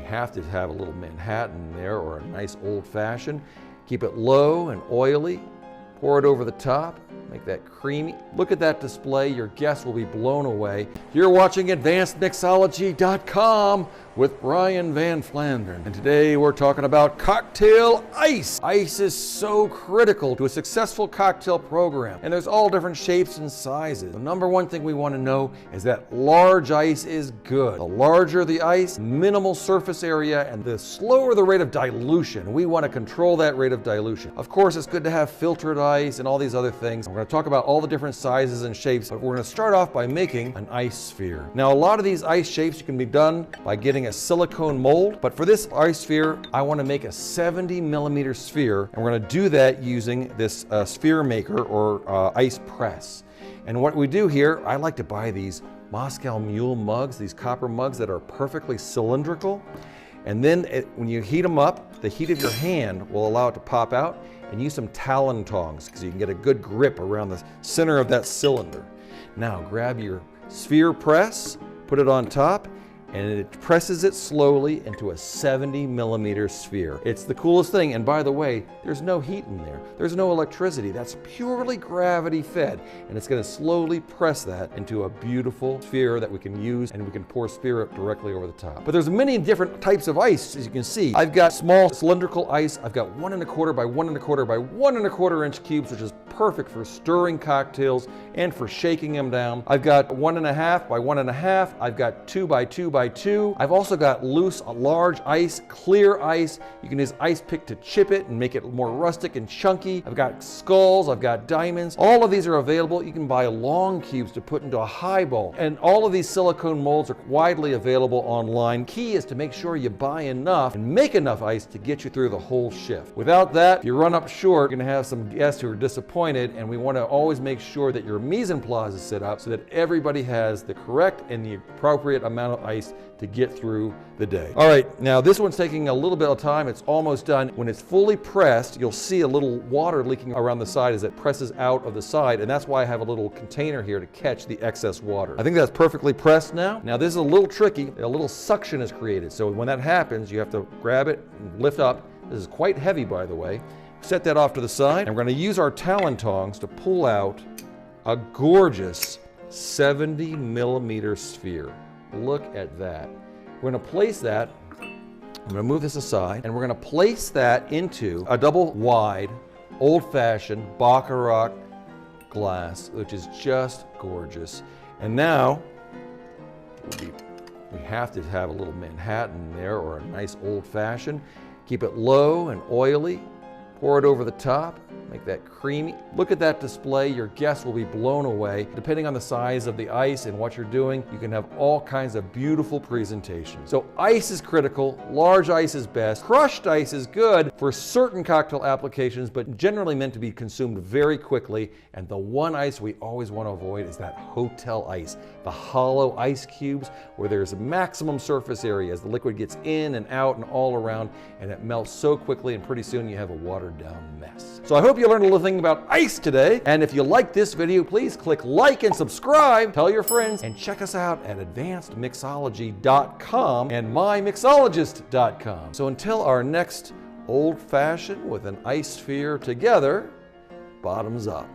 have to have a little Manhattan there or a nice old-fashioned. Keep it low and oily. Pour it over the top. Make that creamy. Look at that display. Your guests will be blown away. You're watching AdvancedMixology.com with Brian Van Flandern. And today we're talking about cocktail ice. Ice is so critical to a successful cocktail program. And there's all different shapes and sizes. The number one thing we want to know is that large ice is good. The larger the ice, minimal surface area, and the slower the rate of dilution. We want to control that rate of dilution. Of course, it's good to have filtered ice and all these other things. We're going to talk about all the different sizes and shapes, but we're going to start off by making an ice sphere. Now, a lot of these ice shapes can be done by getting a silicone mold, but for this ice sphere, I want to make a 70mm sphere, and we're going to do that using this sphere maker or ice press. And what we do here, I like to buy these Moscow Mule mugs, these copper mugs that are perfectly cylindrical. And then when you heat them up, the heat of your hand will allow it to pop out, and use some Talon tongs because you can get a good grip around the center of that cylinder. Now grab your sphere press, put it on top, and it presses it slowly into a 70mm sphere. It's the coolest thing, and by the way, there's no heat in there. There's no electricity. That's purely gravity fed, and it's going to slowly press that into a beautiful sphere that we can use, and we can pour spirit directly over the top. But there's many different types of ice, as you can see. I've got small cylindrical ice. I've got 1 1/4 by 1 1/4 by 1 1/4 inch cubes, which is perfect for stirring cocktails and for shaking them down. I've got 1 1/2 by 1 1/2. I've got 2 by 2 by 2. I've also got loose, large ice, clear ice. You can use ice pick to chip it and make it more rustic and chunky. I've got skulls, I've got diamonds. All of these are available. You can buy long cubes to put into a highball. And all of these silicone molds are widely available online. Key is to make sure you buy enough and make enough ice to get you through the whole shift. Without that, if you run up short, you're gonna have some guests who are disappointed, and we wanna always make sure that your mise en place is set up so that everybody has the correct and the appropriate amount of ice to get through the day. All right, now this one's taking a little bit of time. It's almost done. When it's fully pressed, you'll see a little water leaking around the side as it presses out of the side, and that's why I have a little container here to catch the excess water. I think that's perfectly pressed now. Now this is a little tricky. A little suction is created, so when that happens, you have to grab it and lift up. This is quite heavy, by the way. Set that off to the side, and we're going to use our Talon tongs to pull out a gorgeous 70mm sphere. Look at that. We're going to place that, I'm going to move this aside, and we're going to place that into a double wide, old-fashioned Baccarat glass, which is just gorgeous. And now, we have to have a little Manhattan there or a nice old-fashioned. Keep it low and oily. Pour it over the top, make that creamy. Look at that display. Your guests will be blown away. Depending on the size of the ice and what you're doing, you can have all kinds of beautiful presentations. So ice is critical. Large ice is best. Crushed ice is good for certain cocktail applications, but generally meant to be consumed very quickly. And the one ice we always want to avoid is that hotel ice, the hollow ice cubes where there's a maximum surface area as the liquid gets in and out and all around, and it melts so quickly, and pretty soon you have a watered down mess. So I hope you learned a little thing about ice today. And if you like this video, please click like and subscribe, tell your friends, and check us out at AdvancedMixology.com and MyMixologist.com. So until our next old fashioned with an ice sphere together, bottoms up.